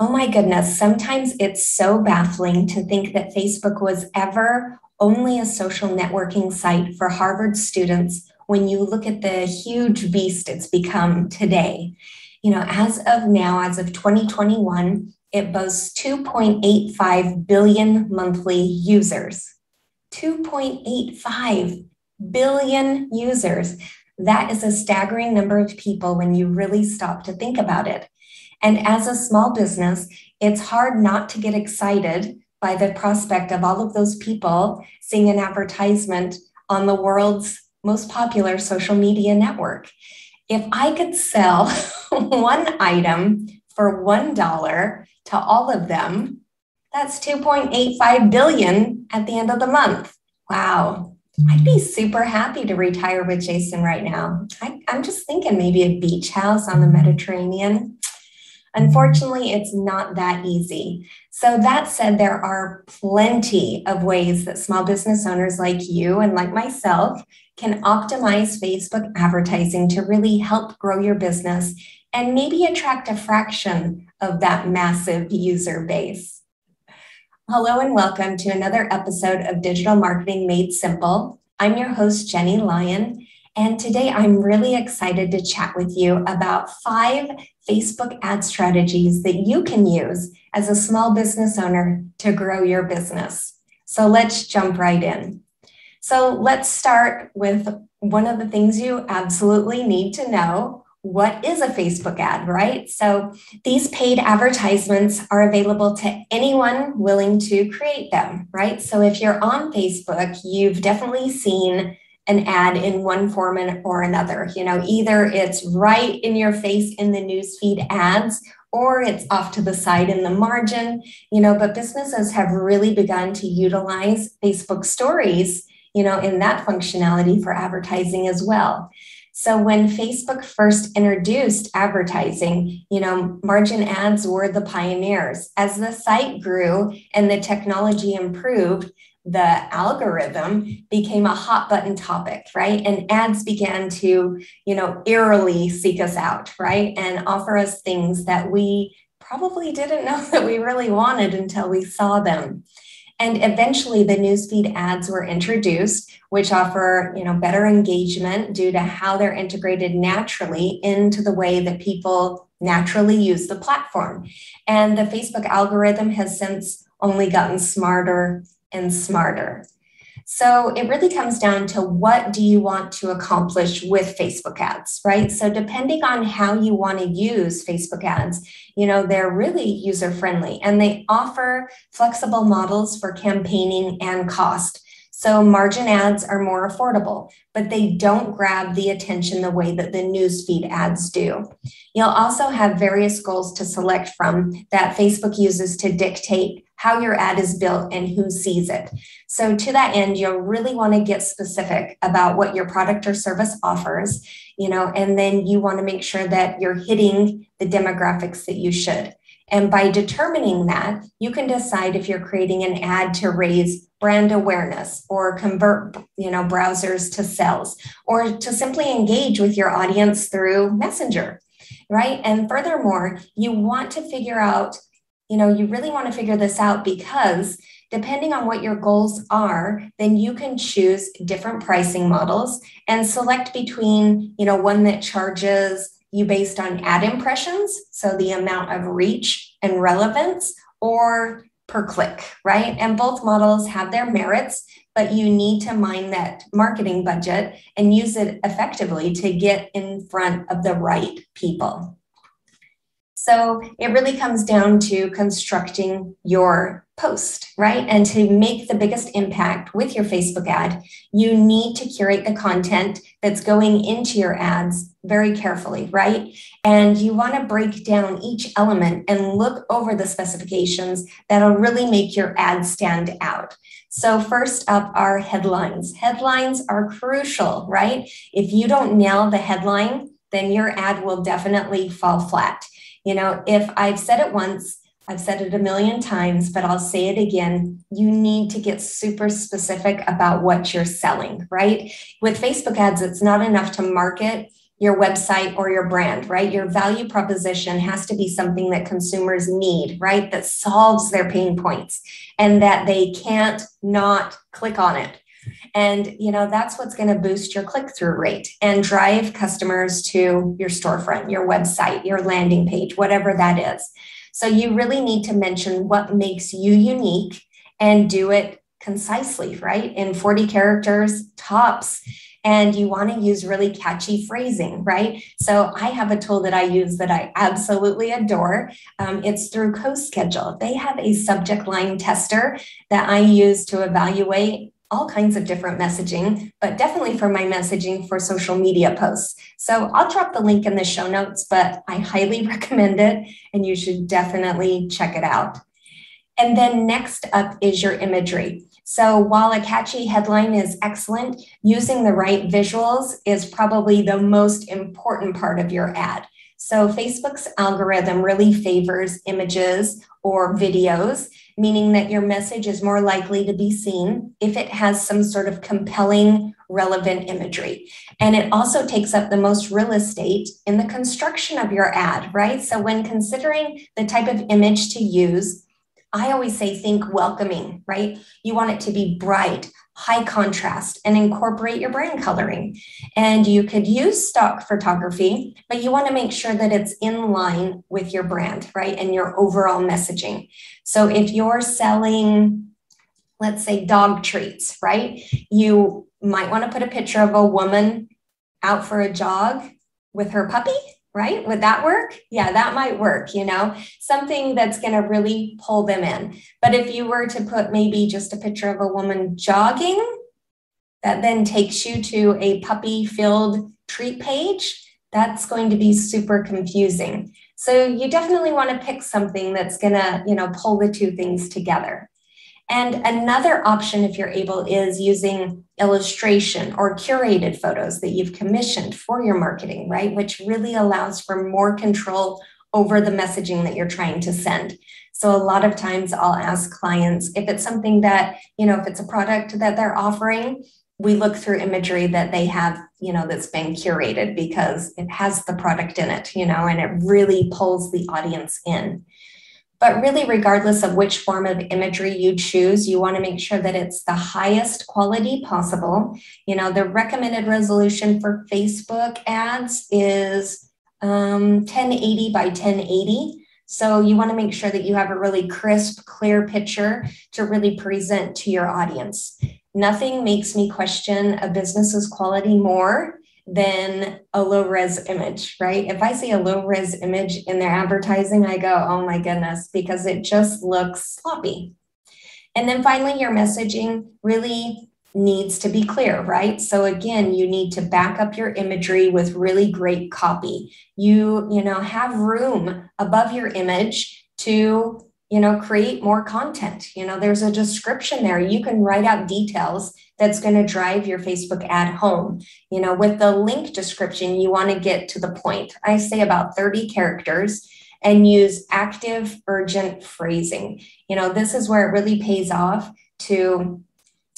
Oh my goodness. Sometimes it's so baffling to think that Facebook was ever only a social networking site for Harvard students when you look at the huge beast it's become today. As of now, as of 2021, it boasts 2.85 billion monthly users. 2.85 billion users. That is a staggering number of people when you really stop to think about it. And as a small business, it's hard not to get excited by the prospect of all of those people seeing an advertisement on the world's most popular social media network. If I could sell one item for $1 to all of them, that's 2.85 billion at the end of the month. Wow. I'd be super happy to retire with Jayson right now. I'm just thinking maybe a beach house on the Mediterranean. Unfortunately, it's not that easy. So that said, there are plenty of ways that small business owners like you and like myself can optimize Facebook advertising to really help grow your business and maybe attract a fraction of that massive user base. Hello and welcome to another episode of Digital Marketing Made Simple. I'm your host, Jenny Lyon, and today I'm really excited to chat with you about 5 Facebook ad strategies that you can use as a small business owner to grow your business. So let's jump right in. So let's start with one of the things you absolutely need to know. What is a Facebook ad, right? So these paid advertisements are available to anyone willing to create them, right? So if you're on Facebook, you've definitely seen an ad in one form or another. Either it's right in your face in the newsfeed ads, or it's off to the side in the margin, but businesses have really begun to utilize Facebook stories, in that functionality for advertising as well. So when Facebook first introduced advertising, margin ads were the pioneers. As the site grew and the technology improved, the algorithm became a hot button topic, right? And ads began to, eerily seek us out, right? And offer us things that we probably didn't know that we really wanted until we saw them. And eventually the newsfeed ads were introduced, which offer, better engagement due to how they're integrated naturally into the way that people naturally use the platform. And the Facebook algorithm has since only gotten smarter and smarter. So it really comes down to what do you want to accomplish with Facebook ads, right? So depending on how you want to use Facebook ads, they're really user-friendly and they offer flexible models for campaigning and cost. So margin ads are more affordable, but they don't grab the attention the way that the newsfeed ads do. You'll also have various goals to select from that Facebook uses to dictate how your ad is built and who sees it. So to that end, you'll really want to get specific about what your product or service offers, and then you want to make sure that you're hitting the demographics that you should. And by determining that, you can decide if you're creating an ad to raise brand awareness or convert, browsers to sales, or to simply engage with your audience through Messenger, right? And furthermore, you want to figure out, you really want to figure this out because depending on what your goals are, then you can choose different pricing models and select between, one that charges you based on ad impressions, so the amount of reach and relevance, or per click, right? And both models have their merits, but you need to mind that marketing budget and use it effectively to get in front of the right people. So it really comes down to constructing your post, right? And to make the biggest impact with your Facebook ad, you need to curate the content that's going into your ads very carefully, right? And you want to break down each element and look over the specifications that'll really make your ad stand out. So first up are headlines. Headlines are crucial, right? If you don't nail the headline, then your ad will definitely fall flat. If I've said it once, I've said it a million times, but I'll say it again. You need to get super specific about what you're selling, right? With Facebook ads, it's not enough to market your website or your brand, right? Your value proposition has to be something that consumers need, right? That solves their pain points and that they can't not click on it. And, that's what's going to boost your click-through rate and drive customers to your storefront, your website, your landing page, whatever that is. So you really need to mention what makes you unique and do it concisely, right? In 40 characters tops. And you want to use really catchy phrasing, right? So I have a tool that I use that I absolutely adore. It's through CoSchedule. They have a subject line tester that I use to evaluate all kinds of different messaging, but definitely for my messaging for social media posts. So I'll drop the link in the show notes, but I highly recommend it and you should definitely check it out. And then next up is your imagery. So while a catchy headline is excellent, using the right visuals is probably the most important part of your ad. So Facebook's algorithm really favors images or videos, meaning that your message is more likely to be seen if it has some sort of compelling, relevant imagery. And it also takes up the most real estate in the construction of your ad, right? So when considering the type of image to use, I always say think welcoming, right? You want it to be bright, high contrast, and incorporate your brand coloring. And you could use stock photography, but you want to make sure that it's in line with your brand, right? And your overall messaging. So if you're selling, let's say, dog treats, right? You might want to put a picture of a woman out for a jog with her puppy. Right? Would that work? Yeah, that might work, something that's going to really pull them in. But if you were to put maybe just a picture of a woman jogging, that then takes you to a puppy-filled treat page, that's going to be super confusing. So you definitely want to pick something that's going to, pull the two things together. And another option, if you're able, is using illustration or curated photos that you've commissioned for your marketing, right? Which really allows for more control over the messaging that you're trying to send. So a lot of times I'll ask clients if it's something that, if it's a product that they're offering, we look through imagery that they have, that's been curated because it has the product in it, and it really pulls the audience in. But really, regardless of which form of imagery you choose, you want to make sure that it's the highest quality possible. The recommended resolution for Facebook ads is 1080 by 1080. So you want to make sure that you have a really crisp, clear picture to really present to your audience. Nothing makes me question a business's quality more than a low-res image, right? If I see a low-res image in their advertising, I go, oh my goodness, because it just looks sloppy. And then finally, your messaging really needs to be clear, right? So again, you need to back up your imagery with really great copy. You have room above your image to create more content. There's a description there. You can write out details that's going to drive your Facebook ad home. With the link description, you want to get to the point. I say about 30 characters and use active, urgent phrasing. This is where it really pays off to,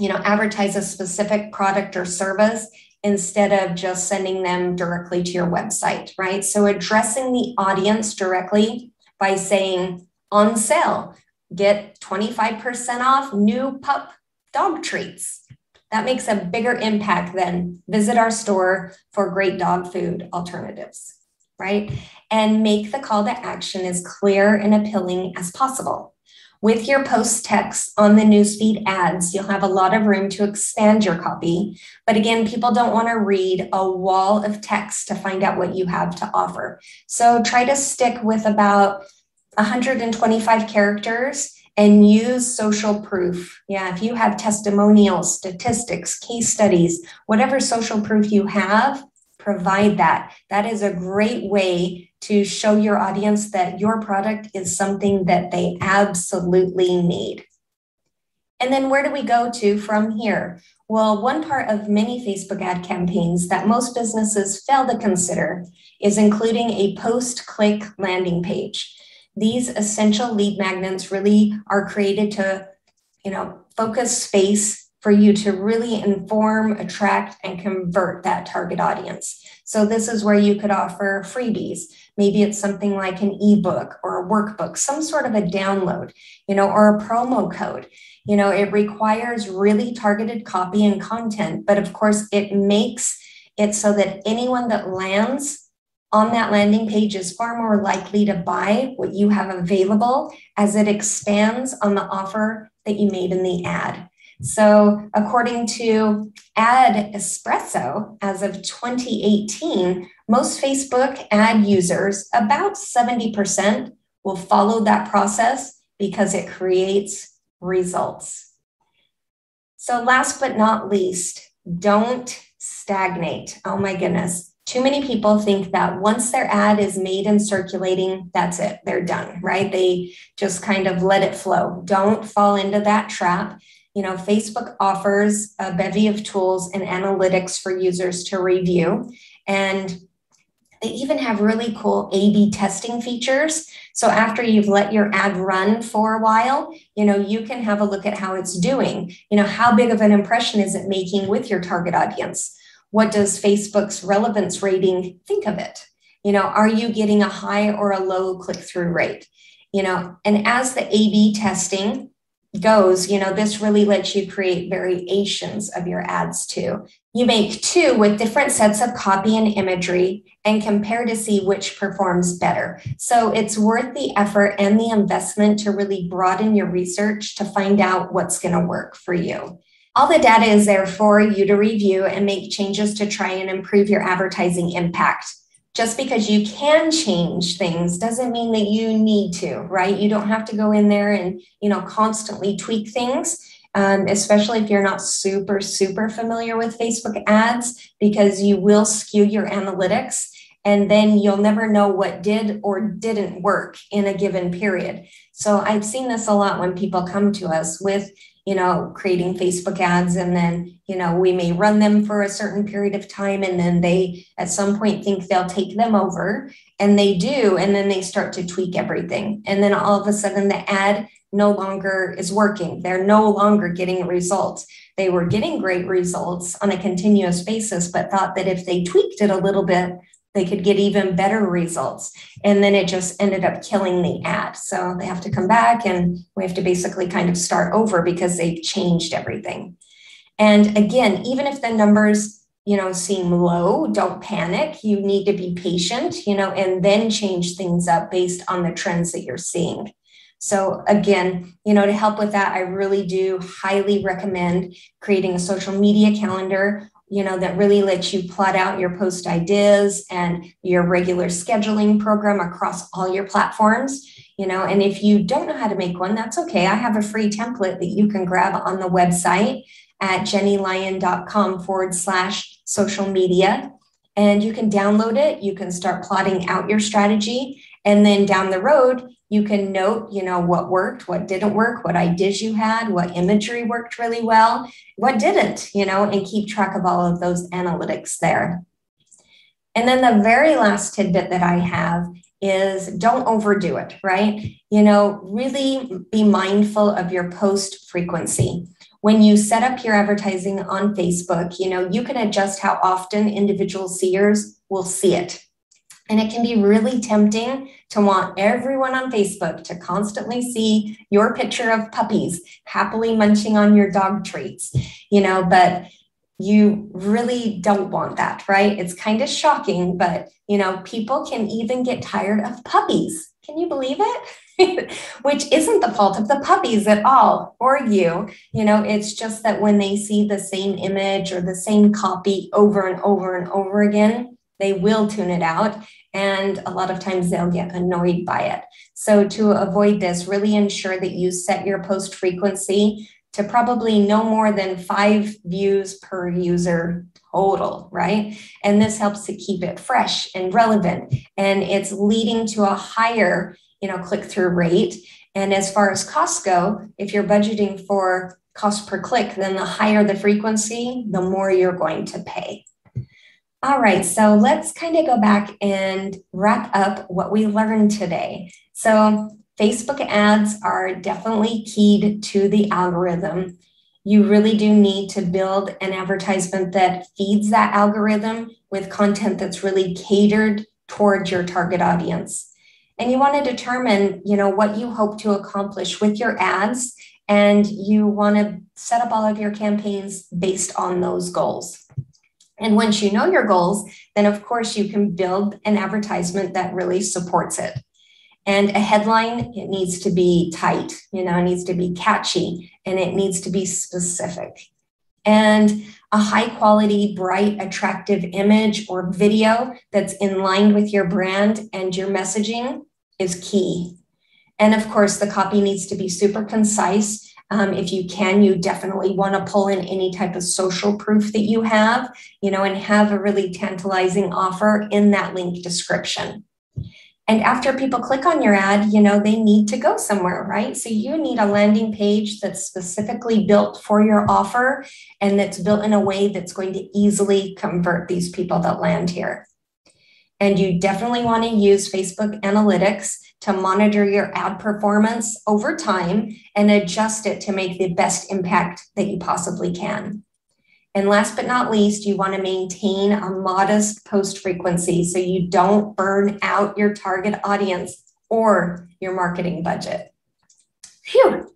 advertise a specific product or service instead of just sending them directly to your website, right? So addressing the audience directly by saying, on sale, get 25% off new pup dog treats. That makes a bigger impact than visit our store for great dog food alternatives, right? And make the call to action as clear and appealing as possible. With your post text on the newsfeed ads, you'll have a lot of room to expand your copy. But again, people don't want to read a wall of text to find out what you have to offer. So try to stick with about 125 characters and use social proof. Yeah, if you have testimonials, statistics, case studies, whatever social proof you have, provide that. That is a great way to show your audience that your product is something that they absolutely need. And then where do we go to from here? Well, one part of many Facebook ad campaigns that most businesses fail to consider is including a post-click landing page. These essential lead magnets really are created to, focus space for you to really inform, attract, and convert that target audience. So this is where you could offer freebies. Maybe it's something like an ebook or a workbook, some sort of a download, or a promo code. It requires really targeted copy and content, but of course it makes it so that anyone that lands on that landing page is far more likely to buy what you have available as it expands on the offer that you made in the ad. So according to Ad Espresso, as of 2018, most Facebook ad users, about 70%, will follow that process because it creates results. So last but not least, don't stagnate. Oh my goodness. Too many people think that once their ad is made and circulating, that's it. They're done, right? They just kind of let it flow. Don't fall into that trap. Facebook offers a bevy of tools and analytics for users to review. And they even have really cool A/B testing features. So after you've let your ad run for a while, you can have a look at how it's doing. How big of an impression is it making with your target audience? What does Facebook's relevance rating think of it? Are you getting a high or a low click-through rate? And as the A/B testing goes, this really lets you create variations of your ads too. You make two with different sets of copy and imagery and compare to see which performs better. So it's worth the effort and the investment to really broaden your research to find out what's going to work for you. All the data is there for you to review and make changes to try and improve your advertising impact. Just because you can change things doesn't mean that you need to, right? You don't have to go in there and, constantly tweak things, especially if you're not super familiar with Facebook ads, because you will skew your analytics and then you'll never know what did or didn't work in a given period. So I've seen this a lot when people come to us with creating Facebook ads, and then, we may run them for a certain period of time, and then they at some point think they'll take them over, and they do, and then they start to tweak everything. And then all of a sudden the ad no longer is working. They're no longer getting results. They were getting great results on a continuous basis, but thought that if they tweaked it a little bit, they could get even better results. And then it just ended up killing the ad. So they have to come back and we have to basically kind of start over because they've changed everything. And again, even if the numbers, seem low, don't panic. You need to be patient, and then change things up based on the trends that you're seeing. So again, to help with that, I really do highly recommend creating a social media calendar that really lets you plot out your post ideas and your regular scheduling program across all your platforms, and if you don't know how to make one, that's okay. I have a free template that you can grab on the website at jennylyon.com/social media. And you can download it. You can start plotting out your strategy. And then down the road, you can note, what worked, what didn't work, what ideas you had, what imagery worked really well, what didn't, and keep track of all of those analytics there. And then the very last tidbit that I have is don't overdo it, right? Really be mindful of your post frequency. When you set up your advertising on Facebook, you can adjust how often individual seers will see it. And it can be really tempting to want everyone on Facebook to constantly see your picture of puppies happily munching on your dog treats, but you really don't want that, right? It's kind of shocking, but, people can even get tired of puppies. Can you believe it? Which isn't the fault of the puppies at all, or you. It's just that when they see the same image or the same copy over and over and over again, they will tune it out. And a lot of times they'll get annoyed by it. So to avoid this, really ensure that you set your post frequency to probably no more than 5 views per user total, right? And this helps to keep it fresh and relevant. And it's leading to a higher, click-through rate. And as far as costs go, if you're budgeting for cost per click, then the higher the frequency, the more you're going to pay. All right, so let's kind of go back and wrap up what we learned today. So Facebook ads are definitely keyed to the algorithm. You really do need to build an advertisement that feeds that algorithm with content that's really catered towards your target audience. And you want to determine, what you hope to accomplish with your ads, and you want to set up all of your campaigns based on those goals. And once you know your goals, then of course you can build an advertisement that really supports it. And a headline, it needs to be tight, it needs to be catchy, and it needs to be specific. And a high quality, bright, attractive image or video that's in line with your brand and your messaging is key. And of course, the copy needs to be super concise. If you can, you definitely want to pull in any type of social proof that you have, and have a really tantalizing offer in that link description. And after people click on your ad, they need to go somewhere, right? So you need a landing page that's specifically built for your offer and that's built in a way that's going to easily convert these people that land here. And you definitely want to use Facebook Analytics to monitor your ad performance over time and adjust it to make the best impact that you possibly can. And last but not least, you want to maintain a modest post frequency so you don't burn out your target audience or your marketing budget. Phew.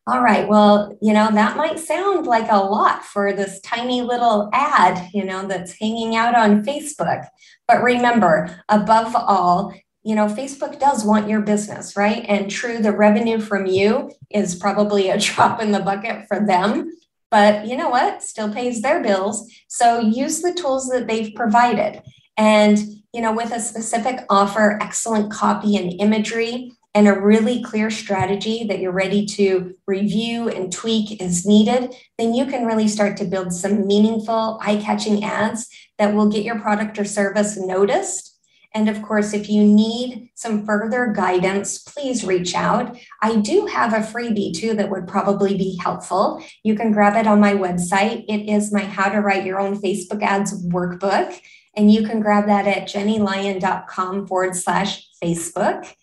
All right, well, that might sound like a lot for this tiny little ad, that's hanging out on Facebook. But remember, above all, Facebook does want your business, right? And true, the revenue from you is probably a drop in the bucket for them. But you know what? Still pays their bills. So use the tools that they've provided. And, with a specific offer, excellent copy and imagery, and a really clear strategy that you're ready to review and tweak as needed, then you can really start to build some meaningful, eye-catching ads that will get your product or service noticed. And of course, if you need some further guidance, please reach out. I do have a freebie too that would probably be helpful. You can grab it on my website. It is my How to Write Your Own Facebook Ads workbook. And you can grab that at jennylyon.com/Facebook.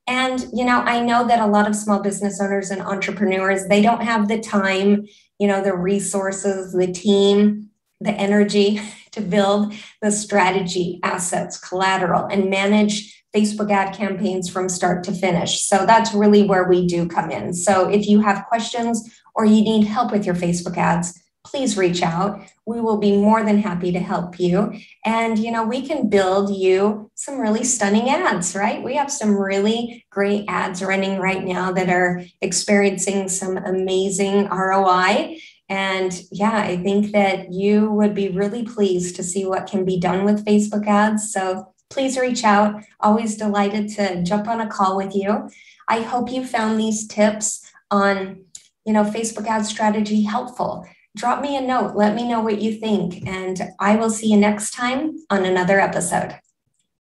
And, I know that a lot of small business owners and entrepreneurs, they don't have the time, the resources, the team, the energy to build the strategy, assets, collateral, and manage Facebook ad campaigns from start to finish. So that's really where we do come in. So if you have questions or you need help with your Facebook ads, please reach out. We will be more than happy to help you. And, we can build you some really stunning ads, right? We have some really great ads running right now that are experiencing some amazing ROI. And yeah, I think that you would be really pleased to see what can be done with Facebook ads. So please reach out. Always delighted to jump on a call with you. I hope you found these tips on, Facebook ad strategy helpful. Drop me a note. Let me know what you think. And I will see you next time on another episode.